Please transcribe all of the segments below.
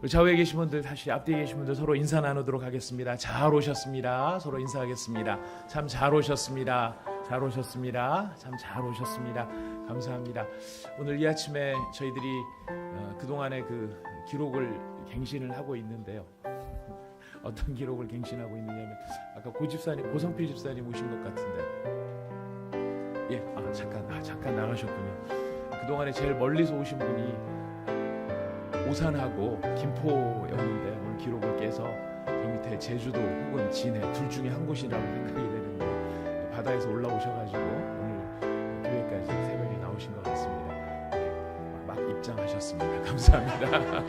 좌우에 계신 분들, 다시 앞뒤에 계신 분들 서로 인사 나누도록 하겠습니다. 잘 오셨습니다. 서로 인사하겠습니다. 참 잘 오셨습니다. 잘 오셨습니다. 참 잘 오셨습니다. 감사합니다. 오늘 이 아침에 저희들이 그동안의 그 기록을 갱신을 하고 있는데요. 어떤 기록을 갱신하고 있느냐면 아까 고성필 집사님 오신 것 같은데, 잠깐 나가셨군요. 그동안에 제일 멀리서 오신 분이 오산하고 김포였는데 오늘 기록을 깨서 저 밑에 제주도 혹은 진해 둘 중에 한 곳이라고 생각이 되는데 바다에서 올라오셔가지고 오늘 교회까지 새벽에 나오신 것 같습니다. 막 입장하셨습니다. 감사합니다.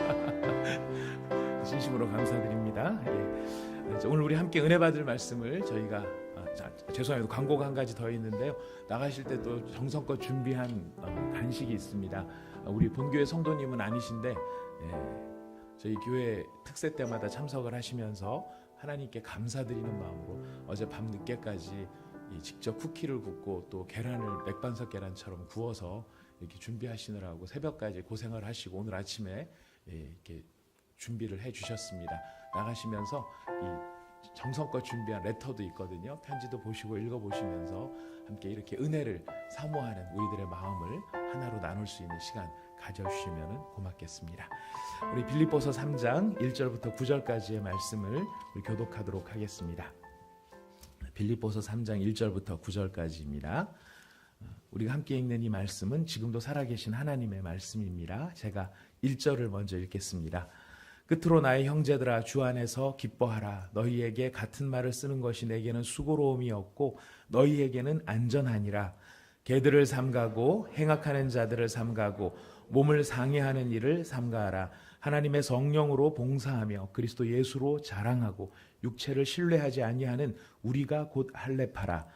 진심으로 감사드립니다. 오늘 우리 함께 은혜 받을 말씀을 저희가 죄송합니다. 광고가 한 가지 더 있는데요. 나가실 때 또 정성껏 준비한 간식이 있습니다. 우리 본교회 성도님은 아니신데 저희 교회 특세 때마다 참석을 하시면서 하나님께 감사드리는 마음으로 어제 밤 늦게까지 직접 쿠키를 굽고 또 계란을 맥반석 계란처럼 구워서 이렇게 준비하시느라고 새벽까지 고생을 하시고 오늘 아침에 이렇게 준비를 해주셨습니다. 나가시면서 이 정성껏 준비한 레터도 있거든요. 편지도 보시고 읽어보시면서 함께 이렇게 은혜를 사모하는 우리들의 마음을 하나로 나눌 수 있는 시간 가져주시면 고맙겠습니다. 우리 빌립보서 3장 1절부터 9절까지의 말씀을 우리 교독하도록 하겠습니다. 빌립보서 3장 1절부터 9절까지입니다. 우리가 함께 읽는 이 말씀은 지금도 살아계신 하나님의 말씀입니다. 제가 1절을 먼저 읽겠습니다. 끝으로 나의 형제들아 주 안에서 기뻐하라. 너희에게 같은 말을 쓰는 것이 내게는 수고로움이 없고 너희에게는 안전하니라. 개들을 삼가고 행악하는 자들을 삼가고 몸을 상해하는 일을 삼가하라. 하나님의 성령으로 봉사하며 그리스도 예수로 자랑하고 육체를 신뢰하지 아니하는 우리가 곧 할례파라.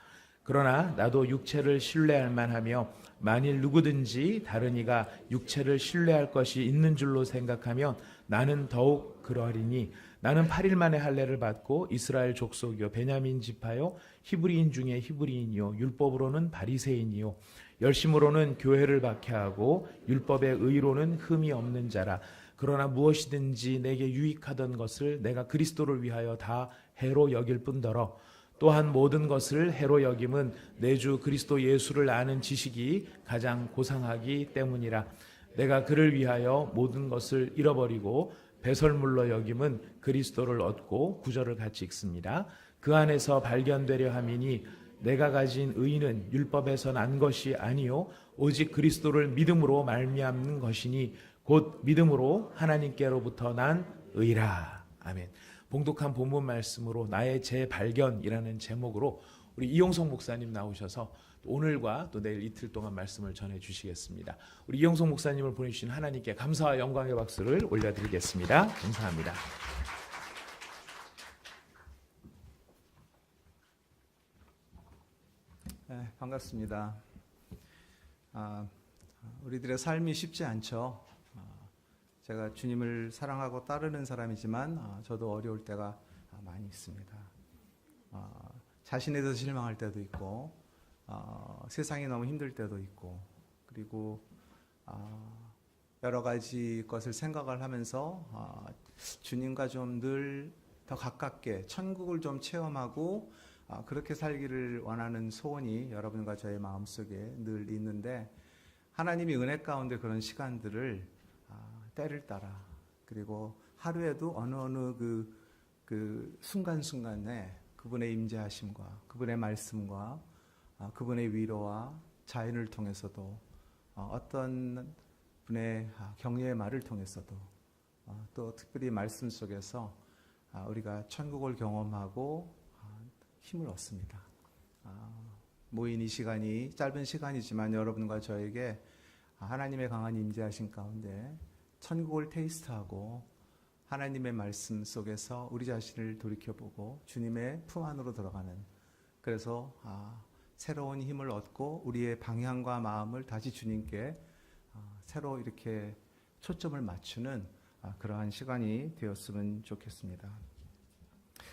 그러나 나도 육체를 신뢰할 만하며 만일 누구든지 다른 이가 육체를 신뢰할 것이 있는 줄로 생각하면 나는 더욱 그러하리니 나는 8일 만에 할례를 받고 이스라엘 족속이요 베냐민 지파요 히브리인 중에 히브리인이요 율법으로는 바리새인이요 열심으로는 교회를 박해하고 율법의 의로는 흠이 없는 자라. 그러나 무엇이든지 내게 유익하던 것을 내가 그리스도를 위하여 다 해로 여길 뿐더러 또한 모든 것을 해로 여김은 내 주 그리스도 예수를 아는 지식이 가장 고상하기 때문이라. 내가 그를 위하여 모든 것을 잃어버리고 배설물로 여김은 그리스도를 얻고 9절을 같이 읽습니다. 그 안에서 발견되려 함이니 내가 가진 의는 율법에서 난 것이 아니요 오직 그리스도를 믿음으로 말미암는 것이니 곧 믿음으로 하나님께로부터 난 의라. 아멘. 봉독한 본문 말씀으로 나의 재발견이라는 제목으로 우리 이용석 목사님 나오셔서 오늘과 또 내일 이틀 동안 말씀을 전해 주시겠습니다. 우리 이용석 목사님을 보내주신 하나님께 감사와 영광의 박수를 올려드리겠습니다. 감사합니다. 네, 반갑습니다. 우리들의 삶이 쉽지 않죠. 제가 주님을 사랑하고 따르는 사람이지만 저도 어려울 때가 많이 있습니다. 자신에 대해서 실망할 때도 있고 세상이 너무 힘들 때도 있고 그리고 여러 가지 것을 생각을 하면서 주님과 좀 늘 더 가깝게 천국을 좀 체험하고 그렇게 살기를 원하는 소원이 여러분과 저의 마음속에 늘 있는데 하나님이 은혜 가운데 그런 시간들을 때를 따라 그리고 하루에도 어느 그 순간순간에 그분의 임재하심과 그분의 말씀과 그분의 위로와 자연을 통해서도 어떤 분의 격려의 말을 통해서도 또 특별히 말씀 속에서 우리가 천국을 경험하고 힘을 얻습니다. 모인 이 시간이 짧은 시간이지만 여러분과 저에게 하나님의 강한 임재하심 가운데 천국을 테이스트하고 하나님의 말씀 속에서 우리 자신을 돌이켜보고 주님의 품 안으로 들어가는 그래서 새로운 힘을 얻고 우리의 방향과 마음을 다시 주님께 새로 이렇게 초점을 맞추는 그러한 시간이 되었으면 좋겠습니다.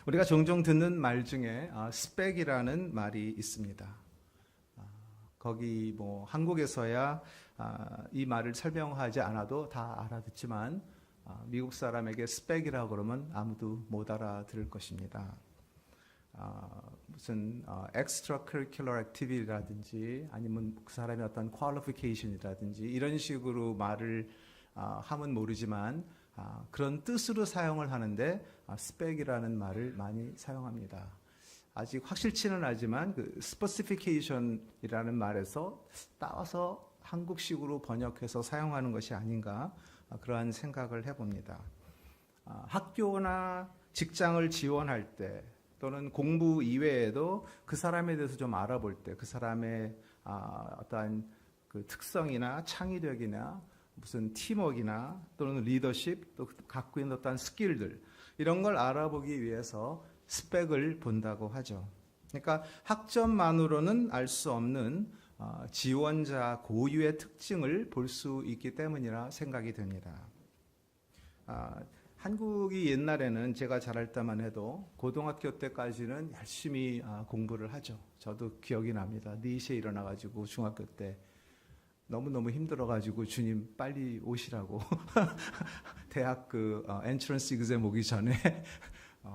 우리가 종종 듣는 말 중에 스펙이라는 말이 있습니다. 거기 한국에서야 이 말을 설명하지 않아도 다 알아듣지만 미국 사람에게 스펙이라고 그러면 아무도 못 알아들을 것입니다. 무슨 extracurricular activity라든지 아니면 그 사람의 어떤 qualification이라든지 이런 식으로 말을 하면 모르지만 그런 뜻으로 사용을 하는데 스펙이라는 말을 많이 사용합니다. 아직 확실치는 않지만 그 specification이라는 말에서 따와서 한국식으로 번역해서 사용하는 것이 아닌가 그러한 생각을 해봅니다. 학교나 직장을 지원할 때 또는 공부 이외에도 그 사람에 대해서 좀 알아볼 때 그 사람의 어떠한 그 특성이나 창의력이나 무슨 팀워크나 또는 리더십 또 갖고 있는 어떤 스킬들 이런 걸 알아보기 위해서 스펙을 본다고 하죠. 그러니까 학점만으로는 알 수 없는 지원자 고유의 특징을 볼 수 있기 때문이라 생각이 됩니다. 한국이 옛날에는 제가 자랄 때만 해도 고등학교 때까지는 열심히 공부를 하죠. 저도 기억이 납니다. 4시에 일어나가지고 중학교 때 너무너무 힘들어가지고 주님 빨리 오시라고 대학 그 엔트런스 exam 오기 전에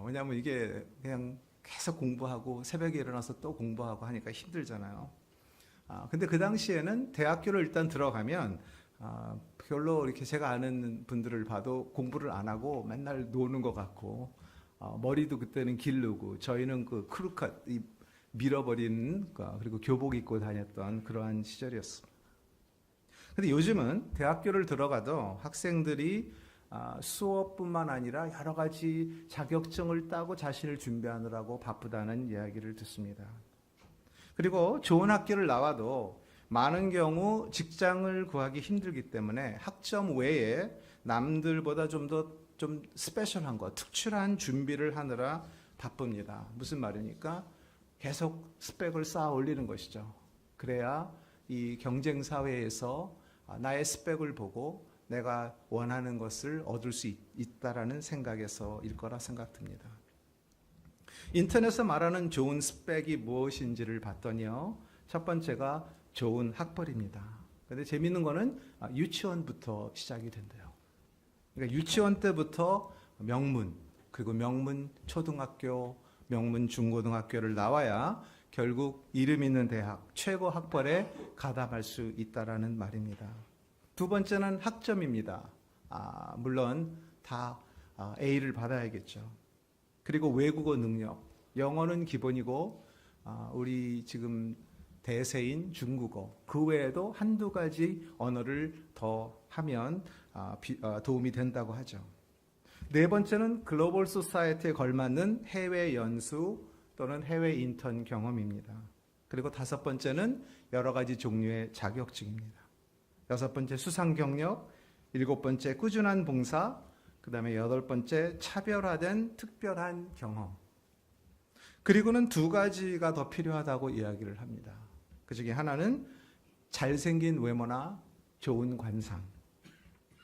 왜냐하면 이게 그냥 계속 공부하고 새벽에 일어나서 또 공부하고 하니까 힘들잖아요. 근데 그 당시에는 대학교를 일단 들어가면 별로 이렇게 제가 아는 분들을 봐도 공부를 안 하고 맨날 노는 것 같고 머리도 그때는 기르고 저희는 그 크루컷 밀어버린 그리고 교복 입고 다녔던 그러한 시절이었습니다. 근데 요즘은 대학교를 들어가도 학생들이 수업뿐만 아니라 여러 가지 자격증을 따고 자신을 준비하느라고 바쁘다는 이야기를 듣습니다. 그리고 좋은 학교를 나와도 많은 경우 직장을 구하기 힘들기 때문에 학점 외에 남들보다 좀 스페셜한 것, 특출한 준비를 하느라 바쁩니다. 무슨 말입니까? 계속 스펙을 쌓아 올리는 것이죠. 그래야 이 경쟁 사회에서 나의 스펙을 보고 내가 원하는 것을 얻을 수 있다라는 생각에서일 거라 생각됩니다. 인터넷에서 말하는 좋은 스펙이 무엇인지를 봤더니요. 첫 번째가 좋은 학벌입니다. 근데 재밌는 거는 유치원부터 시작이 된대요. 그러니까 유치원 때부터 명문, 그리고 명문 초등학교, 명문 중고등학교를 나와야 결국 이름 있는 대학, 최고 학벌에 가담할 수 있다라는 말입니다. 두 번째는 학점입니다. 물론 다 A를 받아야겠죠. 그리고 외국어 능력, 영어는 기본이고 우리 지금 대세인 중국어, 그 외에도 한두 가지 언어를 더 하면 도움이 된다고 하죠. 네 번째는 글로벌 소사이어티에 걸맞는 해외 연수 또는 해외 인턴 경험입니다. 그리고 다섯 번째는 여러 가지 종류의 자격증입니다. 여섯 번째 수상 경력, 일곱 번째 꾸준한 봉사, 그 다음에 여덟 번째 차별화된 특별한 경험. 그리고는 두 가지가 더 필요하다고 이야기를 합니다. 그 중에 하나는 잘생긴 외모나 좋은 관상.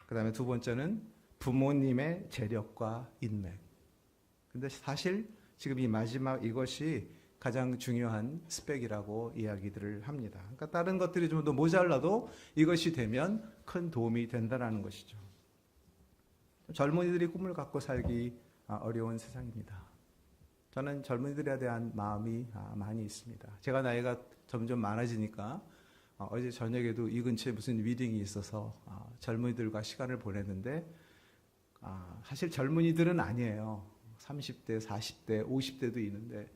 그 다음에 두 번째는 부모님의 재력과 인맥. 근데 사실 지금 이 마지막 이것이 가장 중요한 스펙이라고 이야기들을 합니다. 그러니까 다른 것들이 좀 더 모자라도 이것이 되면 큰 도움이 된다는 것이죠. 젊은이들이 꿈을 갖고 살기 어려운 세상입니다. 저는 젊은이들에 대한 마음이 많이 있습니다. 제가 나이가 점점 많아지니까 어제 저녁에도 이 근처에 무슨 미팅이 있어서 젊은이들과 시간을 보냈는데 사실 젊은이들은 아니에요. 30대, 40대, 50대도 있는데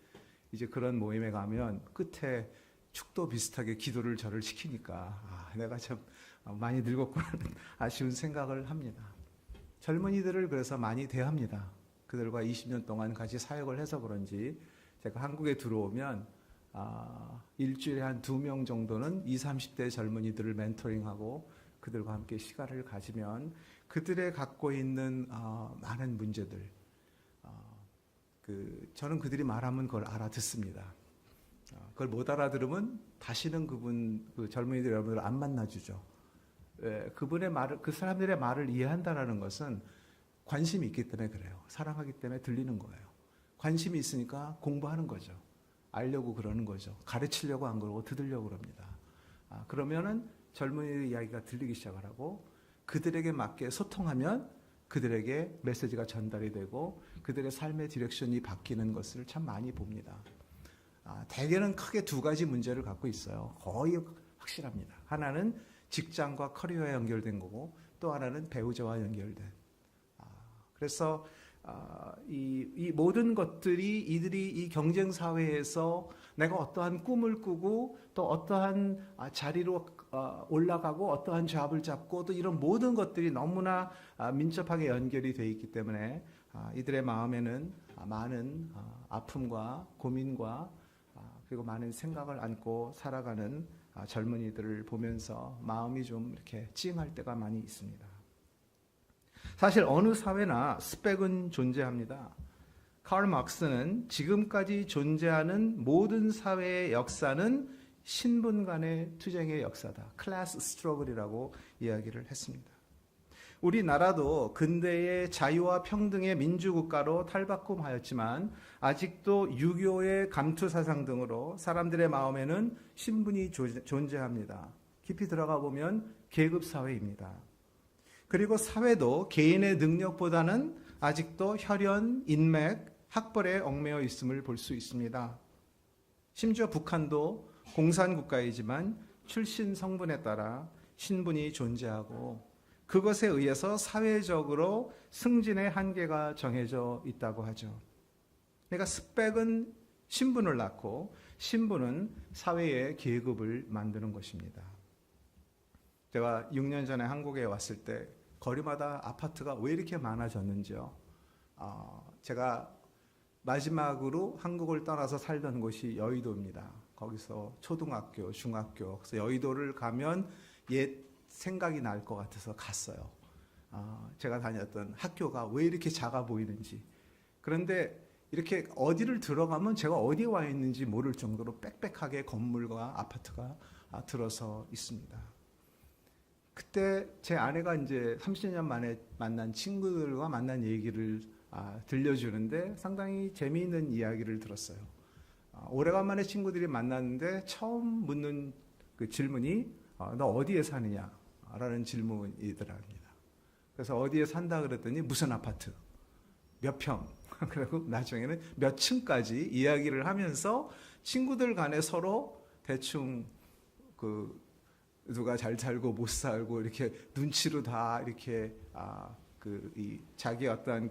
이제 그런 모임에 가면 끝에 축도 비슷하게 기도를 저를 시키니까 내가 참 많이 늙었구나 아쉬운 생각을 합니다. 젊은이들을 그래서 많이 대합니다. 그들과 20년 동안 같이 사역을 해서 그런지 제가 한국에 들어오면 일주일에 한 2명 정도는 20, 30대 젊은이들을 멘토링하고 그들과 함께 시간을 가지면 그들의 갖고 있는 많은 문제들 저는 그들이 말하면 그걸 알아듣습니다. 그걸 못 알아들으면 다시는 그 젊은이들 여러분들 안 만나주죠. 그분의 말을, 그 사람들의 말을 이해한다라는 것은 관심이 있기 때문에 그래요. 사랑하기 때문에 들리는 거예요. 관심이 있으니까 공부하는 거죠. 알려고 그러는 거죠. 가르치려고 안 그러고 듣으려고 그럽니다. 그러면은 젊은이의 이야기가 들리기 시작을 하고 그들에게 맞게 소통하면 그들에게 메시지가 전달이 되고 그들의 삶의 디렉션이 바뀌는 것을 참 많이 봅니다. 대개는 크게 두 가지 문제를 갖고 있어요. 거의 확실합니다. 하나는 직장과 커리어에 연결된 거고 또 하나는 배우자와 연결된. 그래서 이 모든 것들이 이들이 이 경쟁 사회에서 내가 어떠한 꿈을 꾸고 또 어떠한 자리로 올라가고 어떠한 잡을 잡고 또 이런 모든 것들이 너무나 민첩하게 연결이 되어 있기 때문에 이들의 마음에는 많은 아픔과 고민과 그리고 많은 생각을 안고 살아가는 젊은이들을 보면서 마음이 좀 이렇게 찡할 때가 많이 있습니다. 사실 어느 사회나 스펙은 존재합니다. 칼 막스는 지금까지 존재하는 모든 사회의 역사는 신분 간의 투쟁의 역사다. 클래스 스트러글이라고 이야기를 했습니다. 우리나라도 근대의 자유와 평등의 민주국가로 탈바꿈하였지만 아직도 유교의 감투사상 등으로 사람들의 마음에는 신분이 존재합니다. 깊이 들어가 보면 계급사회입니다. 그리고 사회도 개인의 능력보다는 아직도 혈연, 인맥, 학벌에 얽매여 있음을 볼 수 있습니다. 심지어 북한도 공산국가이지만 출신 성분에 따라 신분이 존재하고 그것에 의해서 사회적으로 승진의 한계가 정해져 있다고 하죠. 그러니까 스펙은 신분을 낳고 신분은 사회의 계급을 만드는 것입니다. 제가 6년 전에 한국에 왔을 때 거리마다 아파트가 왜 이렇게 많아졌는지요. 제가 마지막으로 한국을 떠나서 살던 곳이 여의도입니다. 거기서 초등학교, 중학교, 그래서 여의도를 가면 옛 생각이 날 것 같아서 갔어요. 제가 다녔던 학교가 왜 이렇게 작아 보이는지. 그런데 이렇게 어디를 들어가면 제가 어디에 와 있는지 모를 정도로 빽빽하게 건물과 아파트가 들어서 있습니다. 그때 제 아내가 이제 30년 만에 만난 친구들과 만난 얘기를 들려주는데 상당히 재미있는 이야기를 들었어요. 오래간만에 친구들이 만났는데 처음 묻는 그 질문이 너 어디에 사느냐? 라는 질문이더랍니다. 그래서 어디에 산다 그랬더니 무슨 아파트, 몇 평, 그리고 나중에는 몇 층까지 이야기를 하면서 친구들 간에 서로 대충 누가 잘 살고 못 살고 이렇게 눈치로 다 이렇게 이 자기 어떤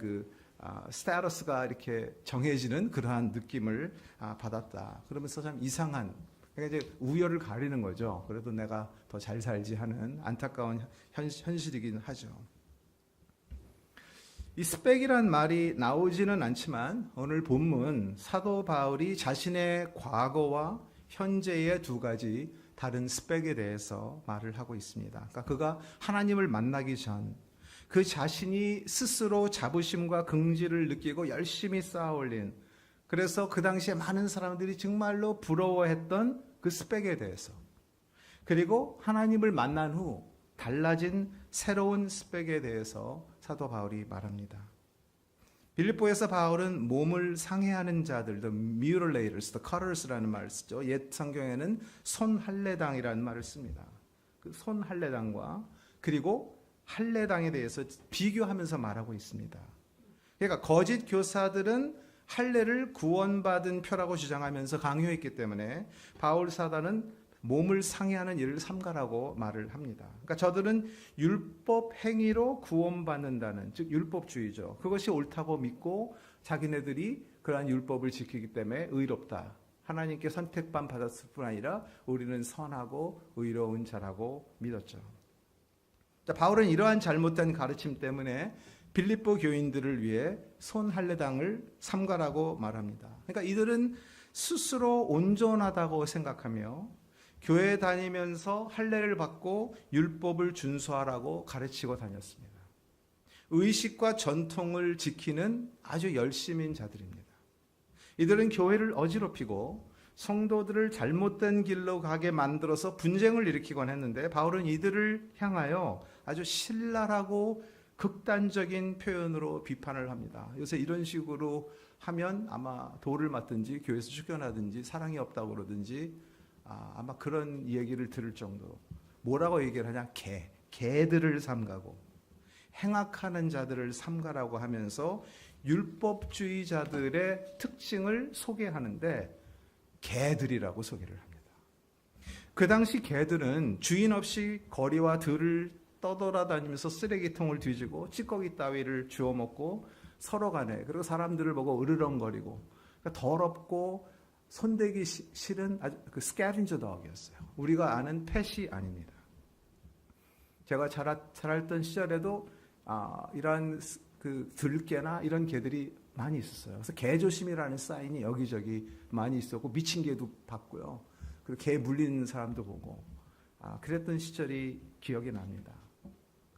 스테이터스가 이렇게 정해지는 그러한 느낌을 받았다. 그러면서 참 이상한, 그러니까 이제 우열을 가리는 거죠. 그래도 내가 더 잘 살지 하는 안타까운 현실이긴 하죠. 이 스펙이란 말이 나오지는 않지만 오늘 본문 사도 바울이 자신의 과거와 현재의 두 가지 다른 스펙에 대해서 말을 하고 있습니다. 그러니까 그가 하나님을 만나기 전 그 자신이 스스로 자부심과 긍지를 느끼고 열심히 쌓아올린, 그래서 그 당시에 많은 사람들이 정말로 부러워했던 그 스펙에 대해서, 그리고 하나님을 만난 후 달라진 새로운 스펙에 대해서 사도 바울이 말합니다. 빌립보에서 바울은 몸을 상해하는 자들, the mutilators, the cutters라는 말을 쓰죠. 옛 성경에는 손할례당이라는 말을 씁니다. 그 손할례당과 그리고 할례당에 대해서 비교하면서 말하고 있습니다. 그러니까 거짓 교사들은 할례를 구원받은 표라고 주장하면서 강요했기 때문에 바울 사도는 몸을 상해하는 일을 삼가라고 말을 합니다. 그러니까 저들은 율법 행위로 구원받는다는, 즉 율법주의죠. 그것이 옳다고 믿고 자기네들이 그러한 율법을 지키기 때문에 의롭다. 하나님께 선택만 받았을 뿐 아니라 우리는 선하고 의로운 자라고 믿었죠. 자, 바울은 이러한 잘못된 가르침 때문에 빌립보 교인들을 위해 손할례당을 삼가라고 말합니다. 그러니까 이들은 스스로 온전하다고 생각하며 교회 다니면서 할례를 받고 율법을 준수하라고 가르치고 다녔습니다. 의식과 전통을 지키는 아주 열심인 자들입니다. 이들은 교회를 어지럽히고 성도들을 잘못된 길로 가게 만들어서 분쟁을 일으키곤 했는데 바울은 이들을 향하여 아주 신랄하고 극단적인 표현으로 비판을 합니다. 요새 이런 식으로 하면 아마 돌을 맞든지 교회에서 쫓겨나든지 사랑이 없다고 그러든지 아마 그런 얘기를 들을 정도로 뭐라고 얘기를 하냐? 개들을 삼가고 행악하는 자들을 삼가라고 하면서 율법주의자들의 특징을 소개하는데 개들이라고 소개를 합니다. 그 당시 개들은 주인 없이 거리와 들을 떠돌아다니면서 쓰레기통을 뒤지고 찌꺼기 따위를 주워 먹고 서로 간에, 그리고 사람들을 보고 으르렁거리고, 그러니까 더럽고 손대기 싫은 아주 그 스캐빈저 덕이었어요. 우리가 아는 펫이 아닙니다. 제가 자랐던 시절에도 이러한 그 들개나 이런 개들이 많이 있었어요. 그래서 개조심이라는 사인이 여기저기 많이 있었고, 미친 개도 봤고요. 그리고 개 물리는 사람도 보고, 그랬던 시절이 기억이 납니다.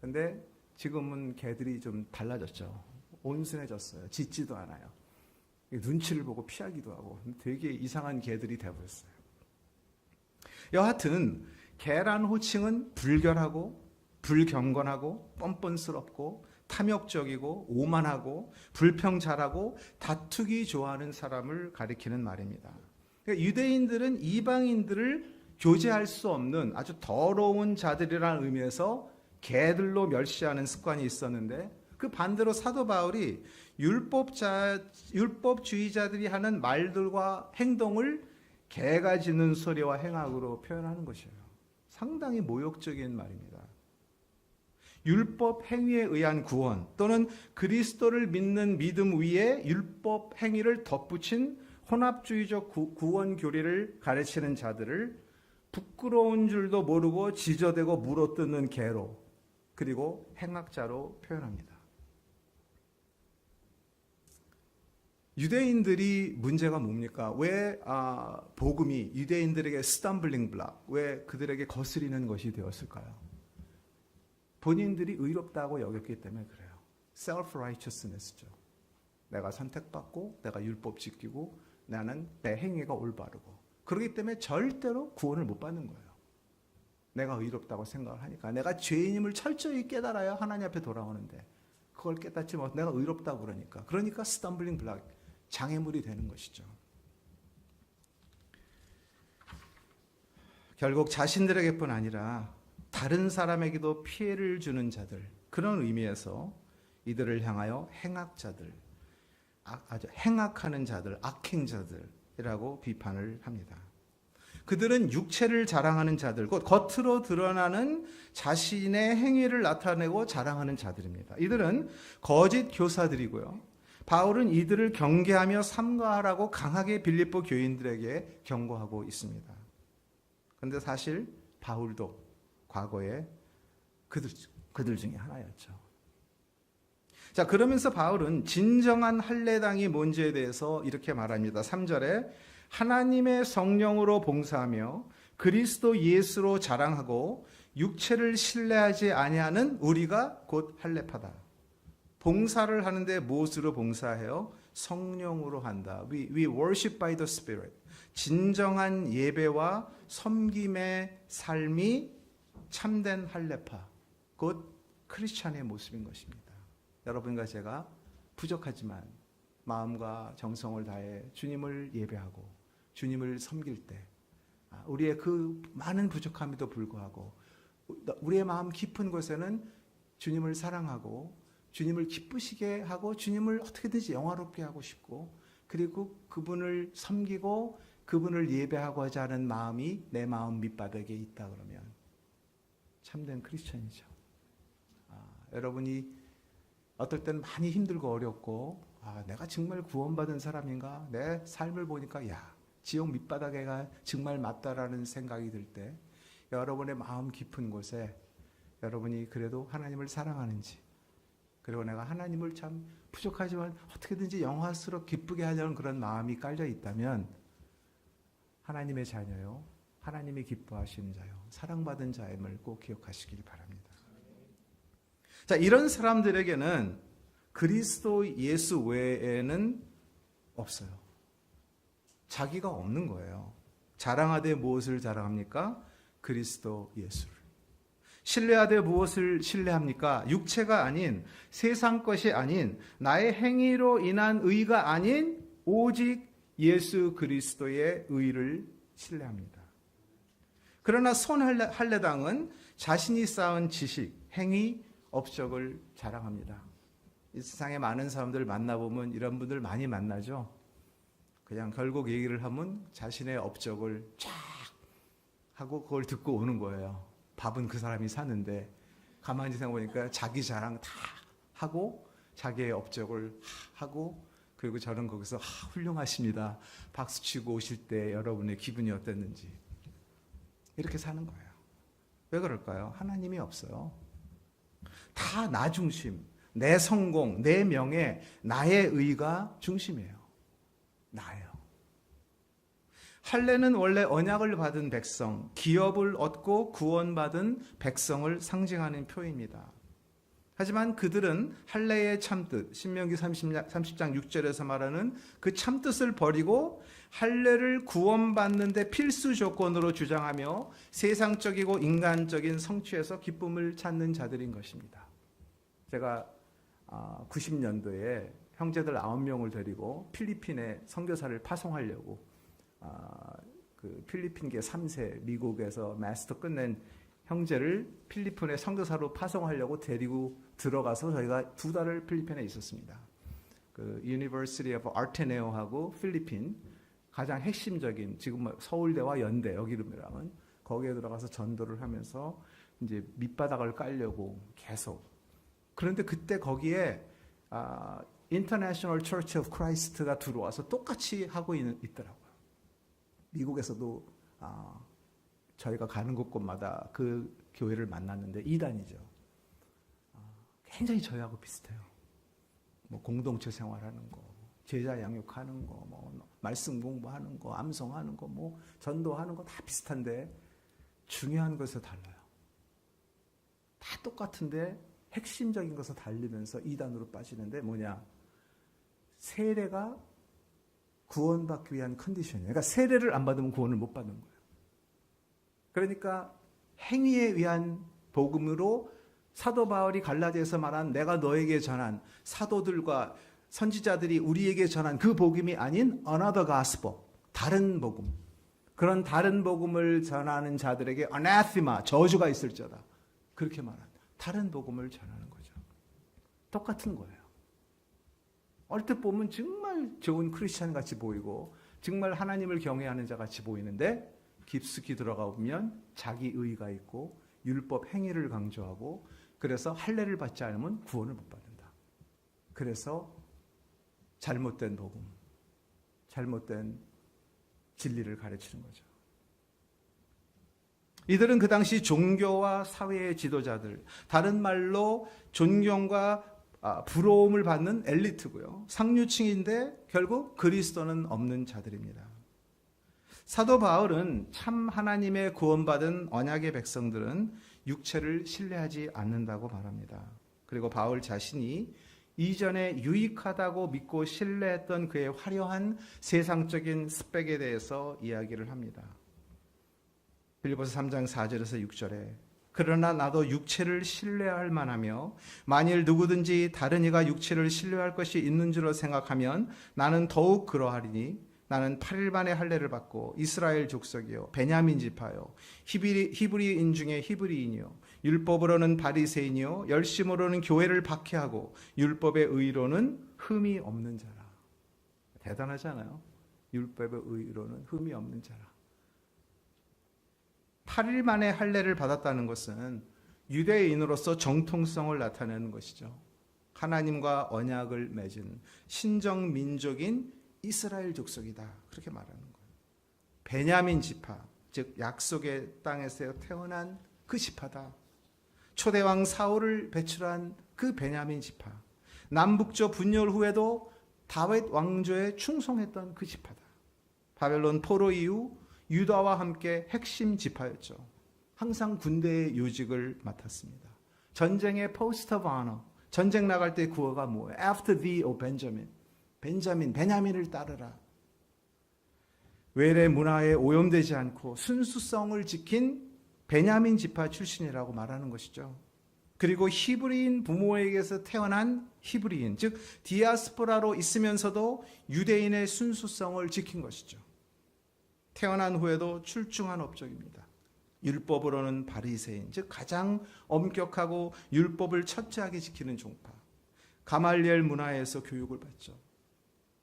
근데 지금은 개들이 좀 달라졌죠. 온순해졌어요. 짖지도 않아요. 눈치를 보고 피하기도 하고 되게 이상한 개들이 되어버렸어요. 여하튼 개란 호칭은 불결하고 불경건하고 뻔뻔스럽고 탐욕적이고 오만하고 불평 잘하고 다투기 좋아하는 사람을 가리키는 말입니다. 그러니까 유대인들은 이방인들을 교제할 수 없는 아주 더러운 자들이라는 의미에서 개들로 멸시하는 습관이 있었는데, 그 반대로 사도 바울이 율법주의자들이 하는 말들과 행동을 개가 짖는 소리와 행악으로 표현하는 것이에요. 상당히 모욕적인 말입니다. 율법 행위에 의한 구원 또는 그리스도를 믿는 믿음 위에 율법 행위를 덧붙인 혼합주의적 구원 교리를 가르치는 자들을 부끄러운 줄도 모르고 지저대고 물어뜯는 개로, 그리고 행악자로 표현합니다. 유대인들이 문제가 뭡니까? 왜 복음이 유대인들에게 스탬블링 블락, 왜 그들에게 거스리는 것이 되었을까요? 본인들이 의롭다고 여겼기 때문에 그래요. self-righteousness죠. 내가 선택받고 내가 율법 지키고 나는 내 행위가 올바르고, 그렇기 때문에 절대로 구원을 못 받는 거예요. 내가 의롭다고 생각을 하니까. 내가 죄인임을 철저히 깨달아야 하나님 앞에 돌아오는데 그걸 깨닫지 못하고 내가 의롭다고 그러니까 스탬블링 블락, 장애물이 되는 것이죠. 결국 자신들에게뿐 아니라 다른 사람에게도 피해를 주는 자들, 그런 의미에서 이들을 향하여 행악자들, 아주 행악하는 자들, 악행자들이라고 비판을 합니다. 그들은 육체를 자랑하는 자들, 곧 겉으로 드러나는 자신의 행위를 나타내고 자랑하는 자들입니다. 이들은 거짓 교사들이고요. 바울은 이들을 경계하며 삼가하라고 강하게 빌립보 교인들에게 경고하고 있습니다. 그런데 사실 바울도 과거에 그들 중에 하나였죠. 자, 그러면서 바울은 진정한 할례당이 뭔지에 대해서 이렇게 말합니다. 3절에 하나님의 성령으로 봉사하며 그리스도 예수로 자랑하고 육체를 신뢰하지 아니하는 우리가 곧 할례파다. 봉사를 하는데 무엇으로 봉사해요? 성령으로 한다. We worship by the Spirit. 진정한 예배와 섬김의 삶이 참된 할례파, 곧 크리스찬의 모습인 것입니다. 여러분과 제가 부족하지만 마음과 정성을 다해 주님을 예배하고 주님을 섬길 때 우리의 그 많은 부족함에도 불구하고 우리의 마음 깊은 곳에는 주님을 사랑하고 주님을 기쁘시게 하고 주님을 어떻게든지 영화롭게 하고 싶고, 그리고 그분을 섬기고 그분을 예배하고자 하는 마음이 내 마음 밑바닥에 있다 그러면 참된 크리스천이죠. 여러분이 어떨 때는 많이 힘들고 어렵고 내가 정말 구원받은 사람인가? 내 삶을 보니까 지옥 밑바닥에가 정말 맞다라는 생각이 들 때 여러분의 마음 깊은 곳에 여러분이 그래도 하나님을 사랑하는지, 그리고 내가 하나님을 참 부족하지만 어떻게든지 영화스럽게 기쁘게 하려는 그런 마음이 깔려 있다면 하나님의 자녀요, 하나님이 기뻐하시는 자요, 사랑받은 자임을 꼭 기억하시길 바랍니다. 자, 이런 사람들에게는 그리스도 예수 외에는 없어요. 자기가 없는 거예요. 자랑하되 무엇을 자랑합니까? 그리스도 예수를. 신뢰하되 무엇을 신뢰합니까? 육체가 아닌, 세상 것이 아닌, 나의 행위로 인한 의가 아닌 오직 예수 그리스도의 의를 신뢰합니다. 그러나 손 할례당은 자신이 쌓은 지식, 행위, 업적을 자랑합니다. 이 세상에 많은 사람들 만나보면 이런 분들 많이 만나죠. 그냥 결국 얘기를 하면 자신의 업적을 쫙 하고 그걸 듣고 오는 거예요. 밥은 그 사람이 사는데 가만히 생각해보니까 자기 자랑 다 하고 자기의 업적을 하고 그리고 저는 거기서 훌륭하십니다. 박수치고 오실 때 여러분의 기분이 어땠는지 이렇게 사는 거예요. 왜 그럴까요? 하나님이 없어요. 다 나 중심, 내 성공, 내 명예, 나의 의가 중심이에요. 나예요. 할례는 원래 언약을 받은 백성, 기업을 얻고 구원받은 백성을 상징하는 표입니다. 하지만 그들은 할례의 참뜻, 신명기 30장 6절에서 말하는 그 참뜻을 버리고 할례를 구원받는 데 필수 조건으로 주장하며 세상적이고 인간적인 성취에서 기쁨을 찾는 자들인 것입니다. 제가 90년도에 형제들 9명을 데리고 필리핀에 선교사를 파송하려고 그 필리핀계 3세 미국에서 마스터 끝낸 형제를 필리핀에 선교사로 파송하려고 데리고 들어가서 저희가 2달을 필리핀에 있었습니다. 그 University of Ateneo하고 필리핀 가장 핵심적인 지금 서울대와 연대 여기 이름이라면 거기에 들어가서 전도를 하면서 이제 밑바닥을 깔려고 계속. 그런데 그때 거기에 International Church of Christ가 들어와서 똑같이 하고 있더라고요. 미국에서도 저희가 가는 곳곳마다 그 교회를 만났는데 이단이죠. 굉장히 저희하고 비슷해요. 뭐 공동체 생활하는 거, 제자 양육하는 거, 뭐 말씀 공부하는 거, 암송하는 거, 뭐 전도하는 거 다 비슷한데 중요한 것에서 달라요. 다 똑같은데 핵심적인 것을 달리면서 이단으로 빠지는데 뭐냐? 세례가 구원받기 위한 컨디션이에요. 그러니까 세례를 안 받으면 구원을 못 받는 거예요. 그러니까 행위에 의한 복음으로 사도 바울이 갈라디아에서 말한 내가 너에게 전한 사도들과 선지자들이 우리에게 전한 그 복음이 아닌 another gospel, 다른 복음. 그런 다른 복음을 전하는 자들에게 anathema, 저주가 있을지어다. 그렇게 말한 다른 복음을 전하는 거죠. 똑같은 거예요. 얼핏 보면 정말 좋은 크리스찬 같이 보이고 정말 하나님을 경외하는 자 같이 보이는데 깊숙이 들어가 보면 자기 의의가 있고 율법 행위를 강조하고 그래서 할례를 받지 않으면 구원을 못 받는다. 그래서 잘못된 복음, 잘못된 진리를 가르치는 거죠. 이들은 그 당시 종교와 사회의 지도자들, 다른 말로 존경과 부러움을 받는 엘리트고요. 상류층인데 결국 그리스도는 없는 자들입니다. 사도 바울은 참 하나님의 구원받은 언약의 백성들은 육체를 신뢰하지 않는다고 말합니다. 그리고 바울 자신이 이전에 유익하다고 믿고 신뢰했던 그의 화려한 세상적인 스펙에 대해서 이야기를 합니다. 빌립보서 3장 4절에서 6절에 그러나 나도 육체를 신뢰할 만하며 만일 누구든지 다른 이가 육체를 신뢰할 것이 있는 줄로 생각하면 나는 더욱 그러하리니 나는 8일 만에 할례를 받고 이스라엘 족속이요 베냐민 지파요 히브리인 중에 히브리인이요 율법으로는 바리새인이요 열심으로는 교회를 박해하고 율법의 의로는 흠이 없는 자라. 대단하잖아요. 율법의 의로는 흠이 없는 자라. 8일 만에 할례를 받았다는 것은 유대인으로서 정통성을 나타내는 것이죠. 하나님과 언약을 맺은 신정 민족인 이스라엘 족속이다. 그렇게 말하는 거예요. 베냐민 지파, 즉 약속의 땅에서 태어난 그 지파다. 초대왕 사울을 배출한 그 베냐민 지파. 남북조 분열 후에도 다윗 왕조에 충성했던 그 지파다. 바벨론 포로 이후 유다와 함께 핵심 지파였죠. 항상 군대의 요직을 맡았습니다. 전쟁의 포스트 오브 오너, 전쟁 나갈 때 구호가 뭐예요? After thee, O Benjamin. 베냐민을 따르라. 외래 문화에 오염되지 않고 순수성을 지킨 베냐민 지파 출신이라고 말하는 것이죠. 그리고 히브리인 부모에게서 태어난 히브리인, 즉 디아스포라로 있으면서도 유대인의 순수성을 지킨 것이죠. 태어난 후에도 출중한 업적입니다. 율법으로는 바리새인, 즉 가장 엄격하고 율법을 철저하게 지키는 종파. 가말리엘 문화에서 교육을 받죠.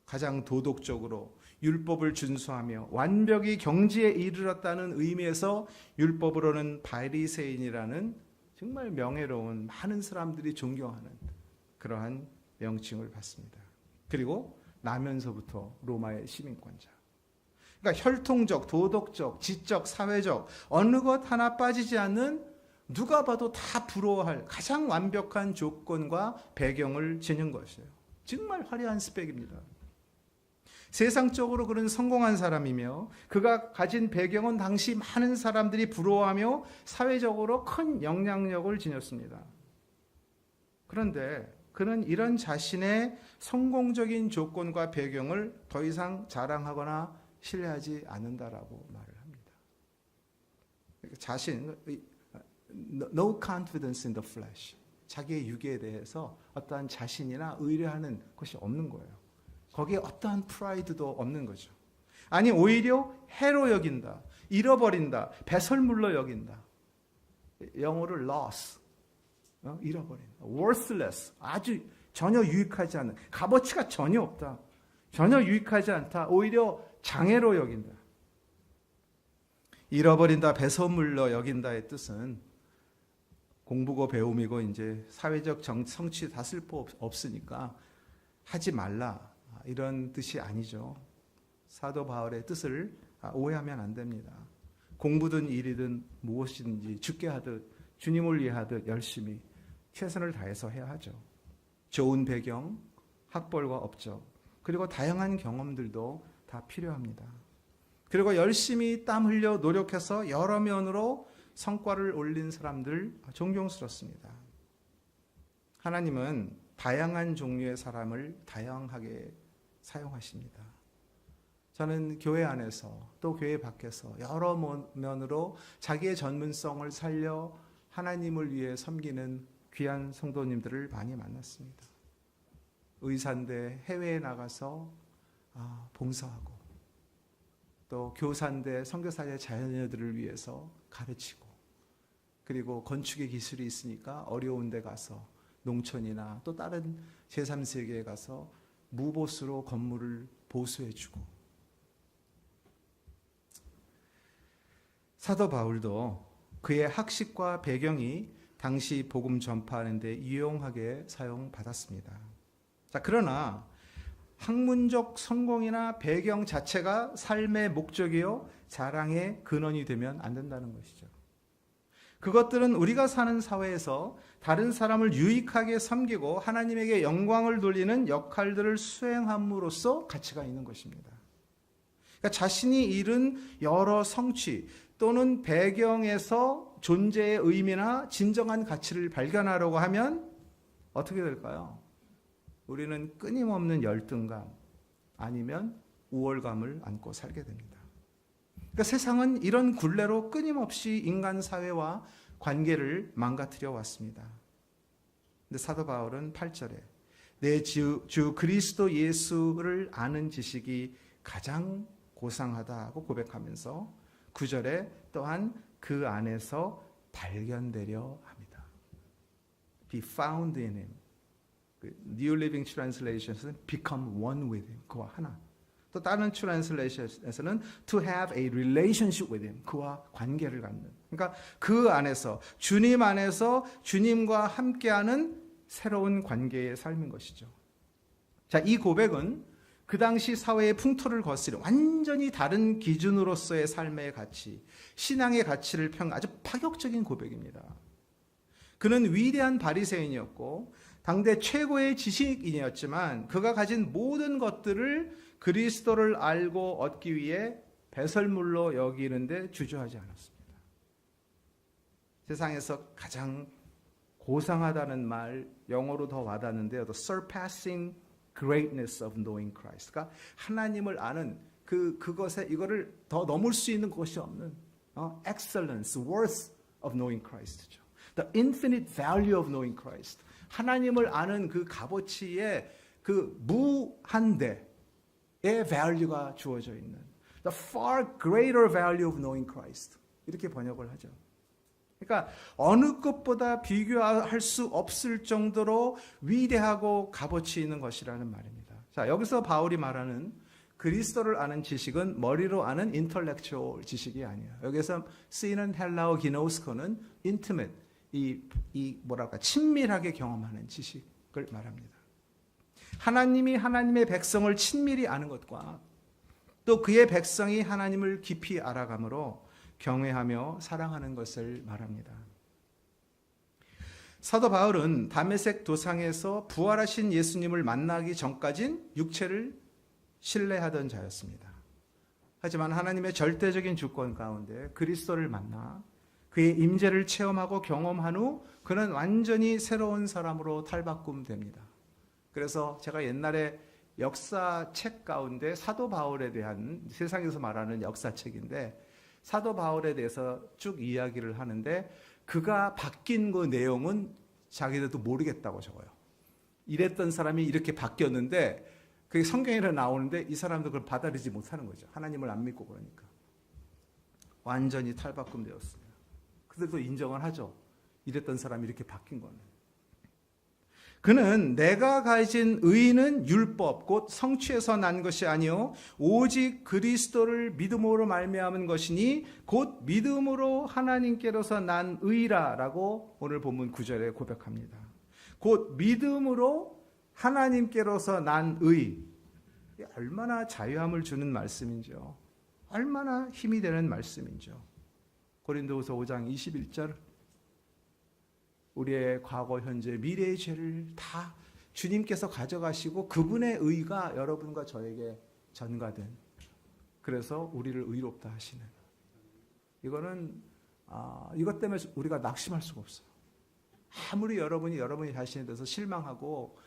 가장 도덕적으로 율법을 준수하며 완벽히 경지에 이르렀다는 의미에서 율법으로는 바리새인이라는 정말 명예로운 많은 사람들이 존경하는 그러한 명칭을 받습니다. 그리고 나면서부터 로마의 시민권자. 그러니까 혈통적, 도덕적, 지적, 사회적 어느 것 하나 빠지지 않는 누가 봐도 다 부러워할 가장 완벽한 조건과 배경을 지닌 것이에요. 정말 화려한 스펙입니다. 세상적으로 그런 성공한 사람이며 그가 가진 배경은 당시 많은 사람들이 부러워하며 사회적으로 큰 영향력을 지녔습니다. 그런데 그는 이런 자신의 성공적인 조건과 배경을 더 이상 자랑하거나 신뢰하지 않는다라고 말을 합니다. 자신, no confidence in the flesh. 자기의 육에 대해서 어떠한 자신이나 의뢰하는 것이 없는 거예요. 거기에 어떠한 프라이드도 없는 거죠. 아니 오히려 해로 여긴다, 잃어버린다, 배설물로 여긴다. 영어를 loss, 잃어버린다, worthless, 아주 전혀 유익하지 않은, 값어치가 전혀 없다, 전혀 유익하지 않다, 오히려 장애로 여긴다. 잃어버린다, 배설물로 여긴다의 뜻은 공부고 배움이고 이제 사회적 성취 다 쓸모 없으니까 하지 말라, 이런 뜻이 아니죠. 사도 바울의 뜻을 오해하면 안 됩니다. 공부든 일이든 무엇이든지 주께 하듯 주님을 위해 하듯 열심히 최선을 다해서 해야 하죠. 좋은 배경, 학벌과 업적, 그리고 다양한 경험들도 다 필요합니다. 그리고 열심히 땀 흘려 노력해서 여러 면으로 성과를 올린 사람들 존경스럽습니다. 하나님은 다양한 종류의 사람을 다양하게 사용하십니다. 저는 교회 안에서 또 교회 밖에서 여러 면으로 자기의 전문성을 살려 하나님을 위해 섬기는 귀한 성도님들을 많이 만났습니다. 의사인데 해외에 나가서 봉사하고, 또 교사인데 선교사의 자녀들을 위해서 가르치고, 그리고 건축의 기술이 있으니까 어려운 데 가서 농촌이나 또 다른 제3세계에 가서 무보수로 건물을 보수해주고, 사도 바울도 그의 학식과 배경이 당시 복음 전파하는 데 유용하게 사용받았습니다. 자, 그러나 학문적 성공이나 배경 자체가 삶의 목적이요 자랑의 근원이 되면 안 된다는 것이죠. 그것들은 우리가 사는 사회에서 다른 사람을 유익하게 섬기고 하나님에게 영광을 돌리는 역할들을 수행함으로써 가치가 있는 것입니다. 그러니까 자신이 이룬 여러 성취 또는 배경에서 존재의 의미나 진정한 가치를 발견하려고 하면 어떻게 될까요? 우리는 끊임없는 열등감 아니면 우월감을 안고 살게 됩니다. 그러니까 세상은 이런 굴레로 끊임없이 인간 사회와 관계를 망가뜨려 왔습니다. 근데 사도 바울은 8절에 내 주 그리스도 예수를 아는 지식이 가장 고상하다고 고백하면서 9절에 또한 그 안에서 발견되려 합니다. Be found in him. New Living Translation에서는 become one with him. 그와 하나. 또 다른 트랜슬레이션에서는 to have a relationship with him. 그와 관계를 갖는. 그러니까 그 안에서, 주님 안에서 주님과 함께하는 새로운 관계의 삶인 것이죠. 자, 이 고백은 그 당시 사회의 풍토를 거스려 완전히 다른 기준으로서의 삶의 가치, 신앙의 가치를 아주 파격적인 고백입니다. 그는 위대한 바리새인이었고 당대 최고의 지식인이었지만 그가 가진 모든 것들을 그리스도를 알고 얻기 위해 배설물로 여기는데 주저하지 않았습니다. 세상에서 가장 고상하다는 말, 영어로 더 와닿는데요. The surpassing greatness of knowing Christ. 그러니까 하나님을 아는 그것에 이거를 더 넘을 수 있는 것이 없는 excellence, worth of knowing Christ죠. The infinite value of knowing Christ. 하나님을 아는 그 값어치의 그 무한대의 value가 주어져 있는 the far greater value of knowing Christ. 이렇게 번역을 하죠. 그러니까 어느 것보다 비교할 수 없을 정도로 위대하고 값어치 있는 것이라는 말입니다. 자, 여기서 바울이 말하는 그리스도를 아는 지식은 머리로 아는 인텔렉추얼 지식이 아니에요. 여기서 쓰이는 헬라어 기노스코는 인티메트, 뭐랄까 친밀하게 경험하는 지식을 말합니다. 하나님이 하나님의 백성을 친밀히 아는 것과 또 그의 백성이 하나님을 깊이 알아감으로 경외하며 사랑하는 것을 말합니다. 사도 바울은 다메섹 도상에서 부활하신 예수님을 만나기 전까진 육체를 신뢰하던 자였습니다. 하지만 하나님의 절대적인 주권 가운데 그리스도를 만나 그의 임재를 체험하고 경험한 후 그는 완전히 새로운 사람으로 탈바꿈됩니다. 그래서 제가 옛날에 역사책 가운데 사도 바울에 대한 세상에서 말하는 역사책인데 사도 바울에 대해서 쭉 이야기를 하는데 그가 바뀐 그 내용은 자기들도 모르겠다고 적어요. 이랬던 사람이 이렇게 바뀌었는데 그게 성경에 나오는데 이 사람도 그걸 받아들이지 못하는 거죠. 하나님을 안 믿고 그러니까. 완전히 탈바꿈되었습니다. 그들도 인정을 하죠. 이랬던 사람이 이렇게 바뀐 거는. 그는 내가 가진 의는 율법 곧 성취에서 난 것이 아니요 오직 그리스도를 믿음으로 말미암은 것이니 곧 믿음으로 하나님께로서 난 의라라고 오늘 본문 9절에 고백합니다. 곧 믿음으로 하나님께로서 난 의. 얼마나 자유함을 주는 말씀인지요. 얼마나 힘이 되는 말씀인지요. 고린도후서 5장 21절 우리의 과거, 현재, 미래의 죄를 다 주님께서 가져가시고 그분의 의가 여러분과 저에게 전가된 그래서 우리를 의롭다 하시는 이거는 이것 때문에 우리가 낙심할 수가 없어요. 아무리 여러분이 자신에 대해서 실망하고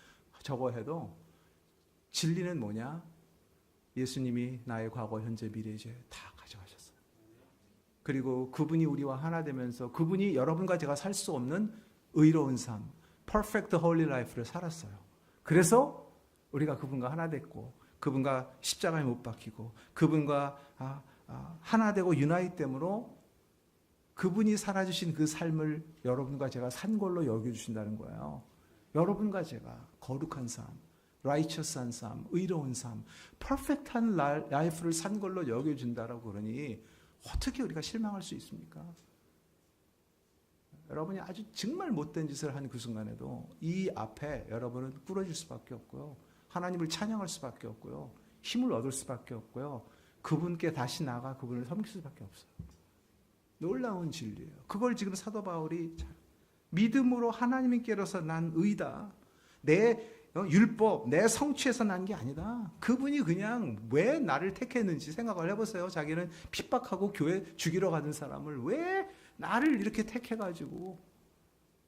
저거 해도 진리는 뭐냐? 예수님이 나의 과거, 현재, 미래의 죄 다 가져가셨어요. 그리고 그분이 우리와 하나 되면서 그분이 여러분과 제가 살 수 없는 의로운 삶, perfect holy life를 살았어요. 그래서 우리가 그분과 하나 됐고 그분과 십자가에 못 박히고 그분과 하나 되고 유나이됨으로 그분이 살아주신 그 삶을 여러분과 제가 산 걸로 여겨주신다는 거예요. 여러분과 제가 거룩한 삶, righteous한 삶, 의로운 삶, perfect한 life를 산 걸로 여겨준다라고 그러니 어떻게 우리가 실망할 수 있습니까? 여러분이 아주 정말 못된 짓을 한 그 순간에도 이 앞에 여러분은 꾸러질 수밖에 없고요. 하나님을 찬양할 수밖에 없고요. 힘을 얻을 수밖에 없고요. 그분께 다시 나가 그분을 섬길 수밖에 없어요. 놀라운 진리예요. 그걸 지금 사도 바울이 믿음으로 하나님께로서 난 의다. 내 율법, 내 성취에서 난 게 아니다. 그분이 그냥 왜 나를 택했는지 생각을 해보세요. 자기는 핍박하고 교회 죽이러 가는 사람을 왜 나를 이렇게 택해가지고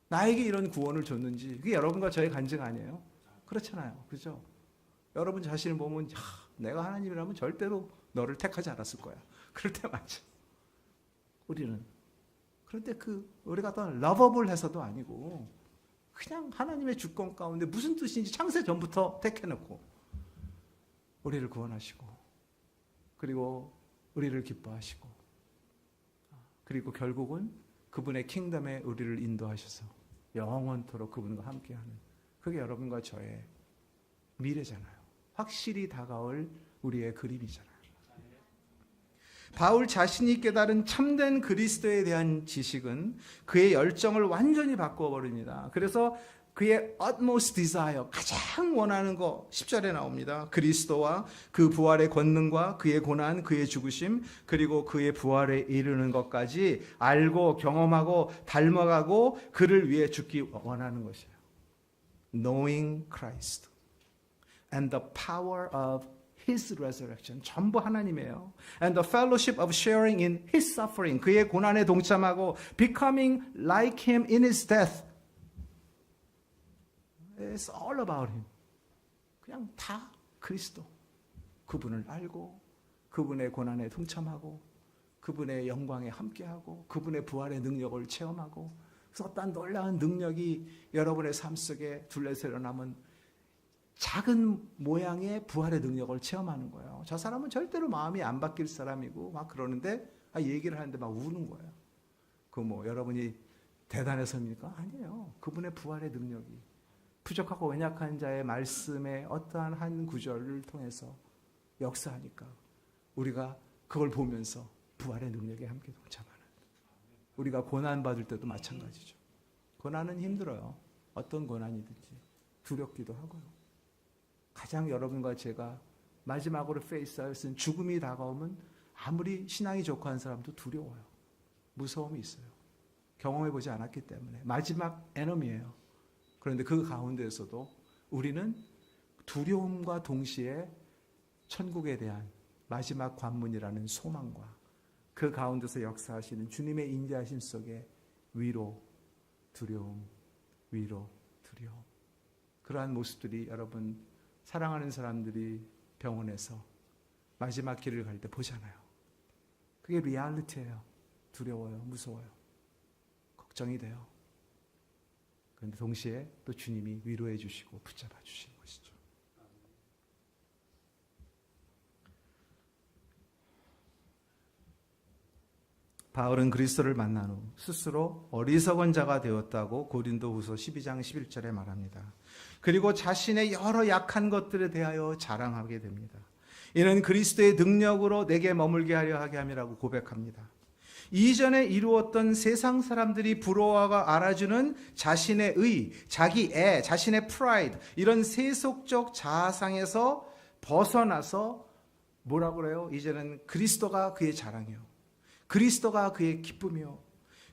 나에게 이런 구원을 줬는지 그게 여러분과 저의 간증 아니에요? 그렇잖아요. 그죠? 여러분 자신을 보면 내가 하나님이라면 절대로 너를 택하지 않았을 거야. 그럴 때 맞죠. 우리는. 그런데 우리가 더 러버블해서도 아니고 그냥 하나님의 주권 가운데 무슨 뜻인지 창세 전부터 택해놓고 우리를 구원하시고 그리고 우리를 기뻐하시고 그리고 결국은 그분의 킹덤에 우리를 인도하셔서 영원토록 그분과 함께하는 그게 여러분과 저의 미래잖아요. 확실히 다가올 우리의 그림이잖아요. 바울 자신이 깨달은 참된 그리스도에 대한 지식은 그의 열정을 완전히 바꿔버립니다. 그래서 그의 utmost desire, 가장 원하는 거 10절에 나옵니다. 그리스도와 그 부활의 권능과 그의 고난, 그의 죽으심, 그리고 그의 부활에 이르는 것까지 알고 경험하고 닮아가고 그를 위해 죽기 원하는 것이에요. Knowing Christ and the power of His resurrection. 전부 하나님이에요. And the fellowship of sharing in His suffering. 그의 고난에 동참하고 becoming like Him in His death. It's all about Him. 그냥 다 그리스도. 그분을 알고 그분의 고난에 동참하고 그분의 영광에 함께하고 그분의 부활의 능력을 체험하고 그래서 어떤 놀라운 능력이 여러분의 삶 속에 둘레서 남은 작은 모양의 부활의 능력을 체험하는 거예요. 저 사람은 절대로 마음이 안 바뀔 사람이고 막 그러는데 얘기를 하는데 막 우는 거예요. 그 뭐 여러분이 대단해서입니까? 아니에요. 그분의 부활의 능력이 부족하고 연약한 자의 말씀의 어떠한 한 구절을 통해서 역사하니까 우리가 그걸 보면서 부활의 능력에 함께 동참하는, 우리가 고난받을 때도 마찬가지죠. 고난은 힘들어요. 어떤 고난이든지 두렵기도 하고요. 가장 여러분과 제가 마지막으로 페이스할 수 있는 죽음이 다가오면 아무리 신앙이 좋고 한 사람도 두려워요. 무서움이 있어요. 경험해보지 않았기 때문에. 마지막 에너미예요. 그런데 그 가운데에서도 우리는 두려움과 동시에 천국에 대한 마지막 관문이라는 소망과 그 가운데서 역사하시는 주님의 인자하심 속에 위로, 두려움, 위로, 두려움. 그러한 모습들이 여러분 사랑하는 사람들이 병원에서 마지막 길을 갈 때 보잖아요. 그게 리얼리티예요. 두려워요. 무서워요. 걱정이 돼요. 그런데 동시에 또 주님이 위로해 주시고 붙잡아 주시는 것이죠. 바울은 그리스도를 만난 후 스스로 어리석은 자가 되었다고 고린도후서 12장 11절에 말합니다. 그리고 자신의 여러 약한 것들에 대하여 자랑하게 됩니다. 이는 그리스도의 능력으로 내게 머물게 하려 하게 함이라고 고백합니다. 이전에 이루었던 세상 사람들이 부러워하고 알아주는 자신의 의, 자기 애, 자신의 프라이드, 이런 세속적 자아상에서 벗어나서 뭐라고 그래요? 이제는 그리스도가 그의 자랑이요, 그리스도가 그의 기쁨이요,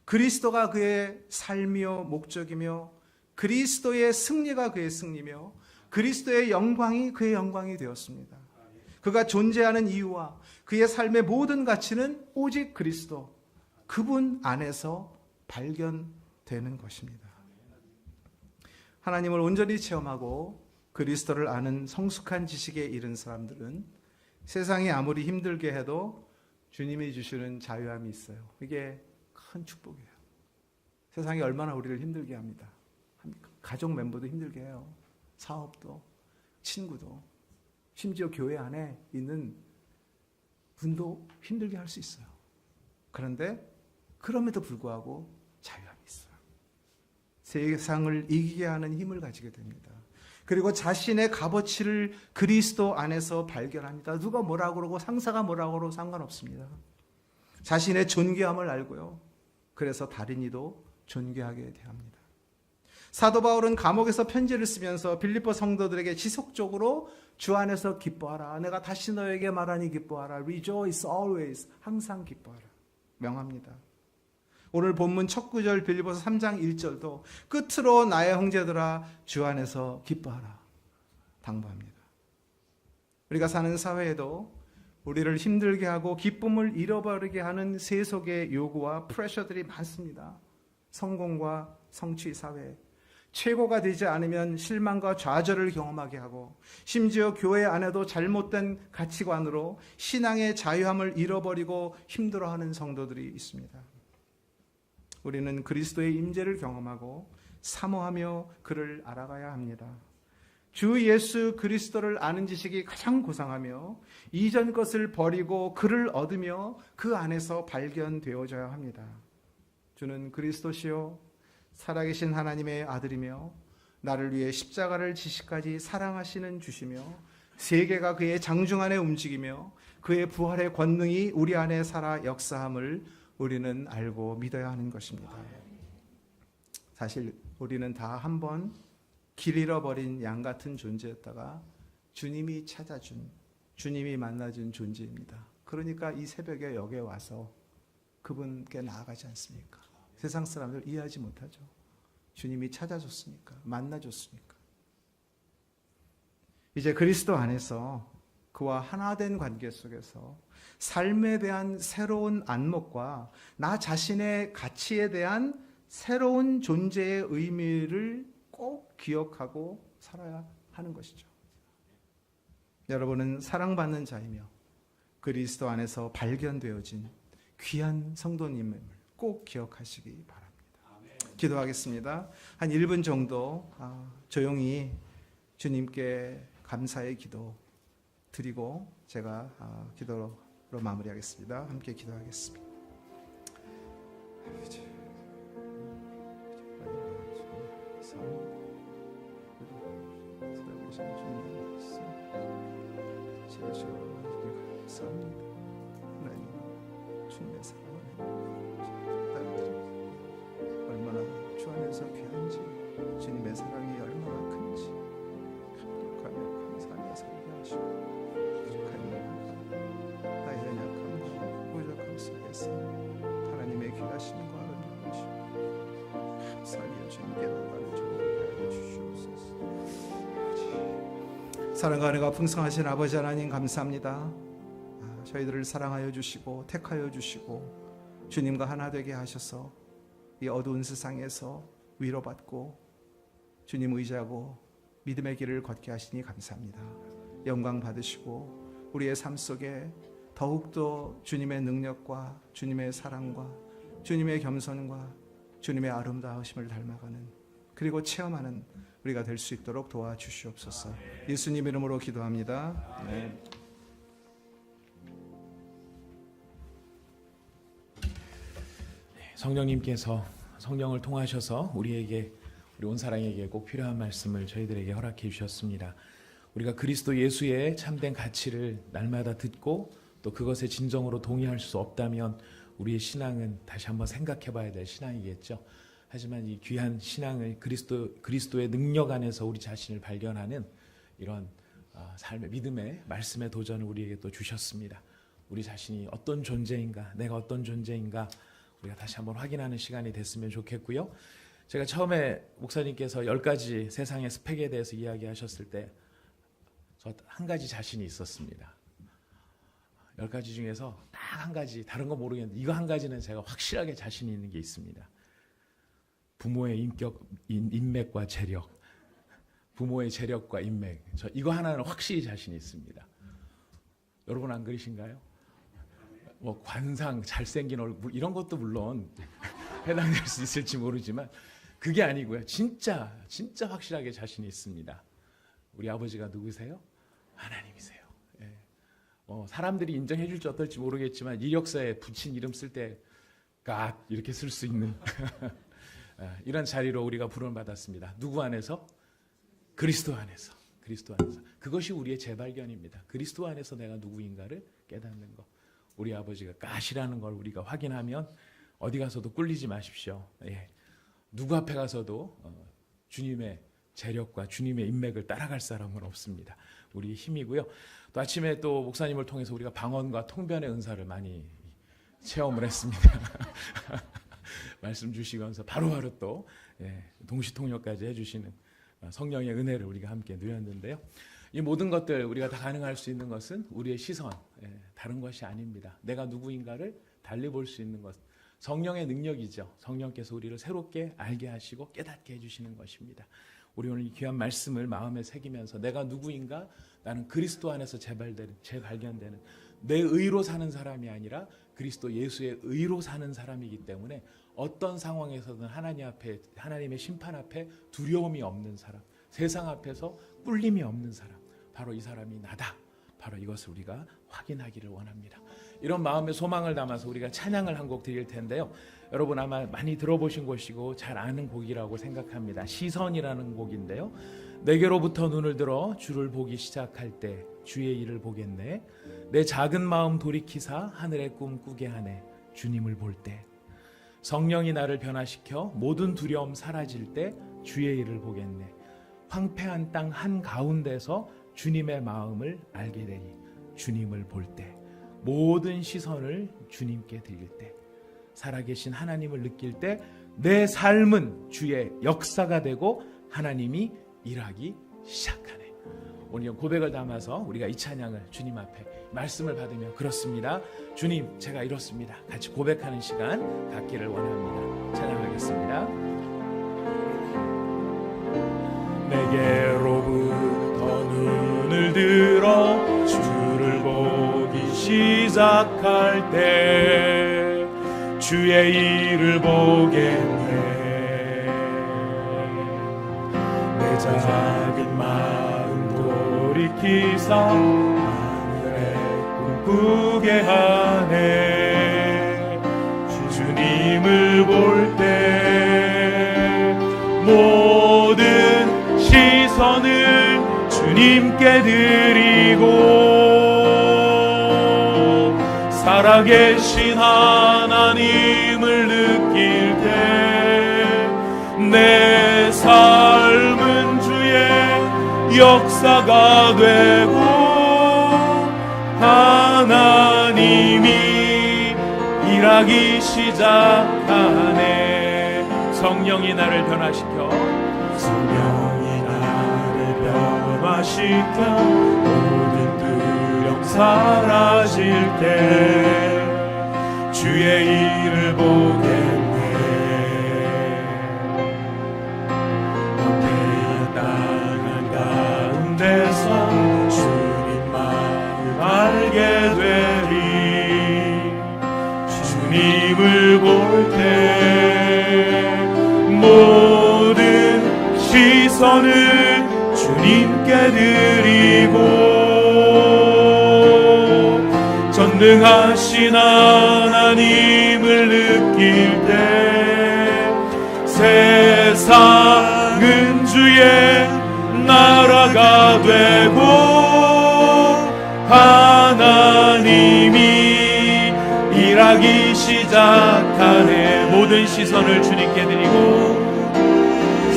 그리스도가 그의 삶이요 목적이며, 그리스도의 승리가 그의 승리며, 그리스도의 영광이 그의 영광이 되었습니다. 그가 존재하는 이유와 그의 삶의 모든 가치는 오직 그리스도, 그분 안에서 발견되는 것입니다. 하나님을 온전히 체험하고 그리스도를 아는 성숙한 지식에 이른 사람들은 세상이 아무리 힘들게 해도 주님이 주시는 자유함이 있어요. 이게 큰 축복이에요. 세상이 얼마나 우리를 힘들게 합니다. 가족 멤버도 힘들게 해요. 사업도, 친구도, 심지어 교회 안에 있는 분도 힘들게 할 수 있어요. 그런데 그럼에도 불구하고 자유함이 있어요. 세상을 이기게 하는 힘을 가지게 됩니다. 그리고 자신의 값어치를 그리스도 안에서 발견합니다. 누가 뭐라고 그러고 상사가 뭐라고 그러고 상관없습니다. 자신의 존귀함을 알고요. 그래서 다른 이도 존귀하게 대합니다. 사도 바울은 감옥에서 편지를 쓰면서 빌립보 성도들에게 지속적으로 주 안에서 기뻐하라. 내가 다시 너에게 말하니 기뻐하라. Rejoice always. 항상 기뻐하라. 명합니다. 오늘 본문 첫 구절 빌립보서 3장 1절도 끝으로 나의 형제들아 주 안에서 기뻐하라. 당부합니다. 우리가 사는 사회에도 우리를 힘들게 하고 기쁨을 잃어버리게 하는 세속의 요구와 프레셔들이 많습니다. 성공과 성취 사회, 최고가 되지 않으면 실망과 좌절을 경험하게 하고, 심지어 교회 안에도 잘못된 가치관으로 신앙의 자유함을 잃어버리고 힘들어하는 성도들이 있습니다. 우리는 그리스도의 임재를 경험하고 사모하며 그를 알아가야 합니다. 주 예수 그리스도를 아는 지식이 가장 고상하며 이전 것을 버리고 그를 얻으며 그 안에서 발견되어져야 합니다. 주는 그리스도시요 살아계신 하나님의 아들이며 나를 위해 십자가를 지시까지 사랑하시는 주시며 세계가 그의 장중 안에 움직이며 그의 부활의 권능이 우리 안에 살아 역사함을 우리는 알고 믿어야 하는 것입니다. 사실 우리는 다 한 번 길 잃어버린 양 같은 존재였다가 주님이 찾아준, 주님이 만나준 존재입니다. 그러니까 이 새벽에 여기에 와서 그분께 나아가지 않습니까? 세상 사람들 이해하지 못하죠. 주님이 찾아줬으니까, 만나줬으니까. 이제 그리스도 안에서 그와 하나된 관계 속에서 삶에 대한 새로운 안목과 나 자신의 가치에 대한 새로운 존재의 의미를 꼭 기억하고 살아야 하는 것이죠. 여러분은 사랑받는 자이며 그리스도 안에서 발견되어진 귀한 성도님을 꼭 기억하시기 바랍니다. 기도하겠습니다. 한 1분 정도 조용히 주님께 감사의 기도 드리고 제가 기도로 마무리하겠습니다. 함께 기도하겠습니다. 주님의 사랑을 얼마나 주 안에서 귀한지, 주님의 사랑이 얼마나 큰지 감격하며 감사하며 살게 하시고, 부족한 나의 연약함과 부족함 속에서 하나님의 귀하신 과를 느끼시고 감사하며 주님께 나가는 저를 주시옵소서. 사랑과 은혜가 풍성하신 아버지 하나님 감사합니다. 저희들을 사랑하여 주시고 택하여 주시고 주님과 하나 되게 하셔서 이 어두운 세상에서 위로받고 주님 의지하고 믿음의 길을 걷게 하시니 감사합니다. 영광 받으시고 우리의 삶 속에 더욱더 주님의 능력과 주님의 사랑과 주님의 겸손과 주님의 아름다우심을 닮아가는, 그리고 체험하는 우리가 될 수 있도록 도와주시옵소서. 예수님 이름으로 기도합니다. 아멘. 성령님께서 성령을 통하셔서 우리 온 사랑에게 꼭 필요한 말씀을 저희들에게 허락해 주셨습니다. 우리가 그리스도 예수의 참된 가치를 날마다 듣고 또 그것에 진정으로 동의할 수 없다면 우리의 신앙은 다시 한번 생각해 봐야 될 신앙이겠죠. 하지만 이 귀한 신앙을 그리스도의 능력 안에서 우리 자신을 발견하는 이런 삶의 믿음의 말씀의 도전을 우리에게 또 주셨습니다. 우리 자신이 어떤 존재인가, 내가 어떤 존재인가 우리가 다시 한번 확인하는 시간이 됐으면 좋겠고요. 제가 처음에 목사님께서 10가지 세상의 스펙에 대해서 이야기하셨을 때 저 한 가지 자신이 있었습니다. 10가지 중에서 딱 한 가지, 다른 거 모르겠는데 이거 한 가지는 제가 확실하게 자신이 있는 게 있습니다. 부모의 인맥과 재력, 부모의 재력과 인맥, 저 이거 하나는 확실히 자신이 있습니다. 여러분 안 그러신가요? 뭐 관상, 잘생긴 얼굴 이런 것도 물론 해당될 수 있을지 모르지만 그게 아니고요. 진짜 확실하게 자신이 있습니다. 우리 아버지가 누구세요? 하나님이세요. 예. 사람들이 인정해 줄지 어떨지 모르겠지만 이력서에 붙인 이름 쓸 때 God 이렇게 쓸 수 있는 이런 자리로 우리가 부름을 받았습니다. 누구 안에서? 그리스도 안에서. 그리스도 안에서. 그것이 우리의 재발견입니다. 그리스도 안에서 내가 누구인가를 깨닫는 것. 우리 아버지가 가시라는 걸 우리가 확인하면 어디 가서도 꿀리지 마십시오. 예. 누구 앞에 가서도 주님의 재력과 주님의 인맥을 따라갈 사람은 없습니다. 우리의 힘이고요. 또 아침에 또 목사님을 통해서 우리가 방언과 통변의 은사를 많이 체험을 했습니다. 말씀 주시면서 바로바로 또 동시통역까지 해주시는 성령의 은혜를 우리가 함께 누렸는데요. 이 모든 것들 우리가 다 가능할 수 있는 것은 우리의 시선, 다른 것이 아닙니다. 내가 누구인가를 달리 볼 수 있는 것, 성령의 능력이죠. 성령께서 우리를 새롭게 알게 하시고 깨닫게 해주시는 것입니다. 우리 오늘 이 귀한 말씀을 마음에 새기면서 내가 누구인가? 나는 그리스도 안에서 재발견되는 내 의로 사는 사람이 아니라 그리스도 예수의 의로 사는 사람이기 때문에 어떤 상황에서든 하나님의 심판 앞에 두려움이 없는 사람, 세상 앞에서 꿀림이 없는 사람, 바로 이 사람이 나다. 바로 이것을 우리가 확인하기를 원합니다. 이런 마음의 소망을 담아서 우리가 찬양을 한 곡 드릴 텐데요. 여러분 아마 많이 들어보신 곡이고 잘 아는 곡이라고 생각합니다. 시선이라는 곡인데요. 내게로부터 눈을 들어 주를 보기 시작할 때 주의 일을 보겠네. 내 작은 마음 돌이키사 하늘의 꿈 꾸게 하네. 주님을 볼 때. 성령이 나를 변화시켜 모든 두려움 사라질 때 주의 일을 보겠네. 황폐한 땅 한가운데서 주님의 마음을 알게 되니 주님을 볼 때, 모든 시선을 주님께 드릴 때, 살아계신 하나님을 느낄 때 내 삶은 주의 역사가 되고 하나님이 일하기 시작하네. 오늘 고백을 담아서 우리가 이 찬양을 주님 앞에 말씀을 받으며 그렇습니다. 주님, 제가 이렇습니다. 같이 고백하는 시간 갖기를 원합니다. 찬양하겠습니다. 내게로부터 눈을 들어 주를 보기 시작할 때 주의 일을 보겠네. 내 작은 마음 돌이키사 하늘에 꿈꾸게 하네. 주님을 주님께 드리고 살아계신 하나님을 느낄 때 내 삶은 주의 역사가 되고 하나님이 일하기 시작하네. 성령이 나를 변화시켜 성령이 나를 변화시켜 모든 두려움 사라질 때 주의 일을 보겠네. 땅한 가운데서 주님 마음 알게 되리. 주님을 볼 때 모든 시선을 주님께 드리고 전능하신 하나님을 느낄 때 세상은 주의 나라가 되고 하나님이 일하기 시작하네. 모든 시선을 주님께 드리고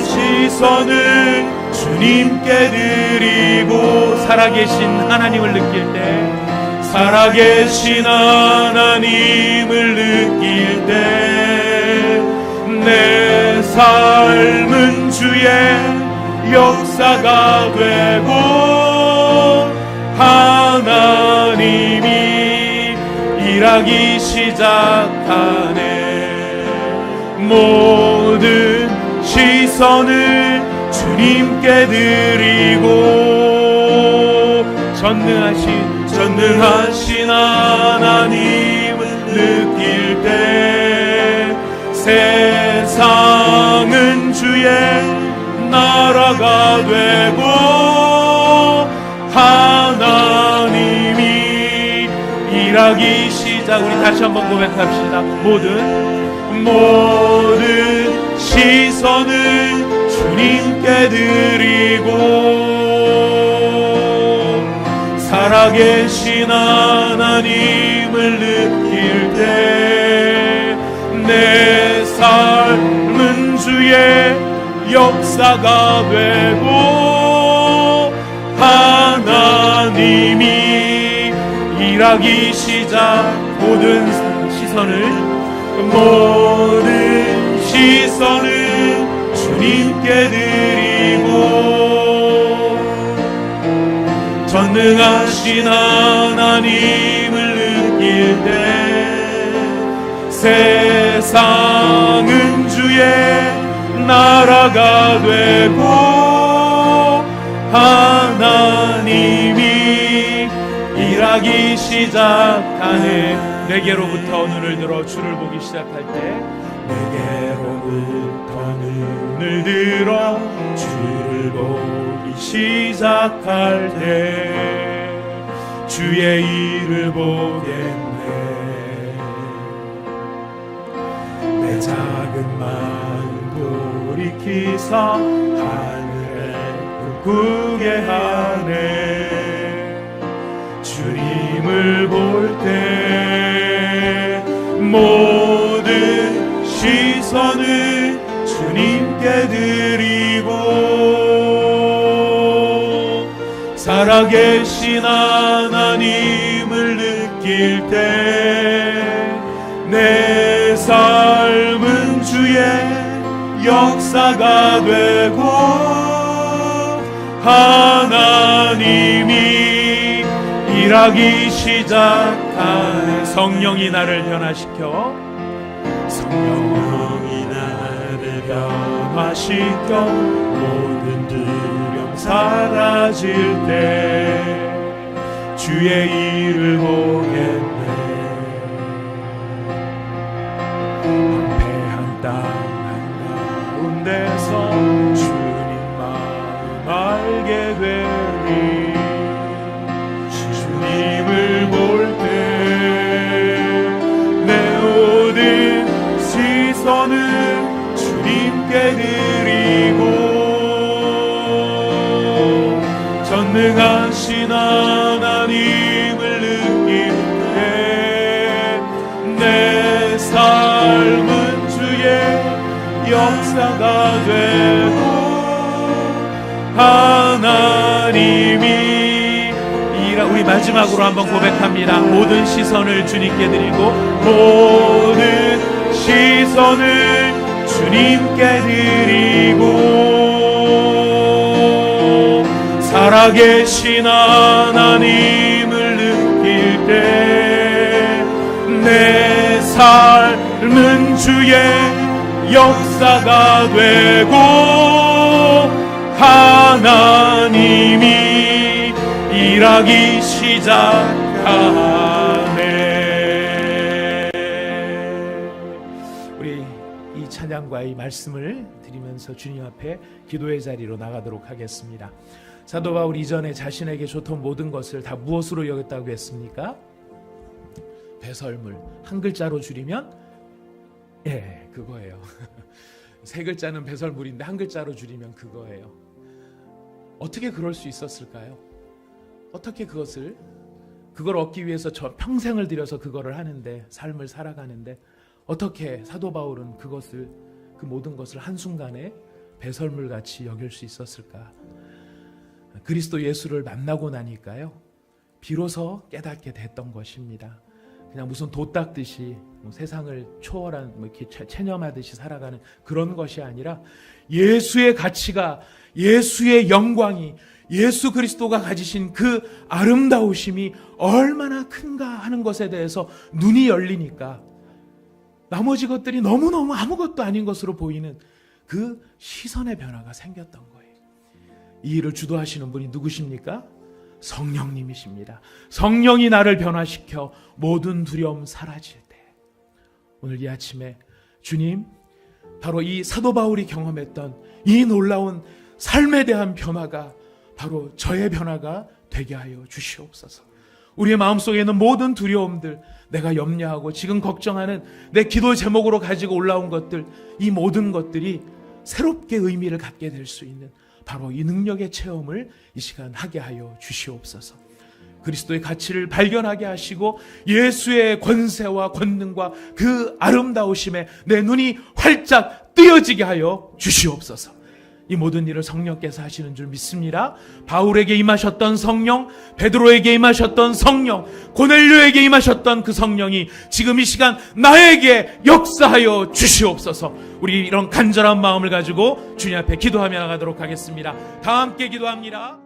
시선을 주님께 드리고 살아계신 하나님을 느낄 때 살아계신 하나님을 느낄 때 내 삶은 주의 역사가 되고 하나님이 일하기 시작하네. 모든 시선을 주님께 드리고 전능하신 하나님을 느낄 때 세상은 주의 나라가 되고 하나님이 일하기 시작. 우리 다시 한번 고백합시다. 모든 시선을 주님께 드리고 살아계신 하나님을 느낄 때 내 삶은 주의 역사가 되고 하나님이 일하기 시작. 모든 시선을 주님께 드리고 전능하신 하나님을 느낄 때 세상은 주의 나라가 되고 하나님이 일하기 시작하네. 내게로부터 눈을 들어 주를 보기 시작할 때 내게로부터 눈을 들어 주를 보기 시작할 때 주의 일을 보겠네. 내 작은 마음 돌이키사 하늘에 꿈꾸게 하네. 주님을 볼 때 모든 시선을 주님께 드리고 살아계신 하나님을 느낄 때 내 삶은 주의 역사가 되고 하나님이 일하기 시작하네. 성령이 나를 변화시켜 성령이 나를 변화시켜 모든 두려움 사라질 때 주의 일을 보겠네. 황폐한 땅 한가운데서 주님 마음 알게 되니 주님을 볼 때 내 모든 시선을 주님께 드리고 전능 전능하신 하나님을 느낄 때 내 삶은 주의 역사가 되고 하나님이 우리 마지막으로 한번 고백합니다. 모든 시선을 주님께 드리고 모든 시선을 주님께 드리고 살아계신 하나님을 느낄 때 내 삶은 주의 역사가 되고 하나님이 일하기 시작하네. 우리 이 찬양과 이 말씀을 드리면서 주님 앞에 기도의 자리로 나가도록 하겠습니다. 사도 바울 이전에 자신에게 좋던 모든 것을 다 무엇으로 여겼다고 했습니까? 배설물. 한 글자로 줄이면 그거예요. 세 글자는 배설물인데 한 글자로 줄이면 그거예요. 어떻게 그럴 수 있었을까요? 어떻게 그걸 얻기 위해서 저 평생을 들여서 그거를 하는데, 삶을 살아가는데 어떻게 사도 바울은 그 모든 것을 한순간에 배설물같이 여길 수 있었을까? 그리스도 예수를 만나고 나니까요, 비로소 깨닫게 됐던 것입니다. 그냥 무슨 도 닦듯이 세상을 초월한 이렇게 체념하듯이 살아가는 그런 것이 아니라 예수의 가치가, 예수의 영광이, 예수 그리스도가 가지신 그 아름다우심이 얼마나 큰가 하는 것에 대해서 눈이 열리니까 나머지 것들이 너무너무 아무것도 아닌 것으로 보이는 그 시선의 변화가 생겼던 거예요. 이 일을 주도하시는 분이 누구십니까? 성령님이십니다. 성령이 나를 변화시켜 모든 두려움 사라질 때, 오늘 이 아침에 주님, 바로 이 사도 바울이 경험했던 이 놀라운 삶에 대한 변화가 바로 저의 변화가 되게 하여 주시옵소서. 우리의 마음속에 있는 모든 두려움들, 내가 염려하고 지금 걱정하는 내 기도 제목으로 가지고 올라온 것들, 이 모든 것들이 새롭게 의미를 갖게 될 수 있는 바로 이 능력의 체험을 이 시간 하게 하여 주시옵소서. 그리스도의 가치를 발견하게 하시고 예수의 권세와 권능과 그 아름다우심에 내 눈이 활짝 뜨여지게 하여 주시옵소서. 이 모든 일을 성령께서 하시는 줄 믿습니다. 바울에게 임하셨던 성령, 베드로에게 임하셨던 성령, 고넬료에게 임하셨던 그 성령이 지금 이 시간 나에게 역사하여 주시옵소서. 우리 이런 간절한 마음을 가지고 주님 앞에 기도하며 나가도록 하겠습니다. 다 함께 기도합니다.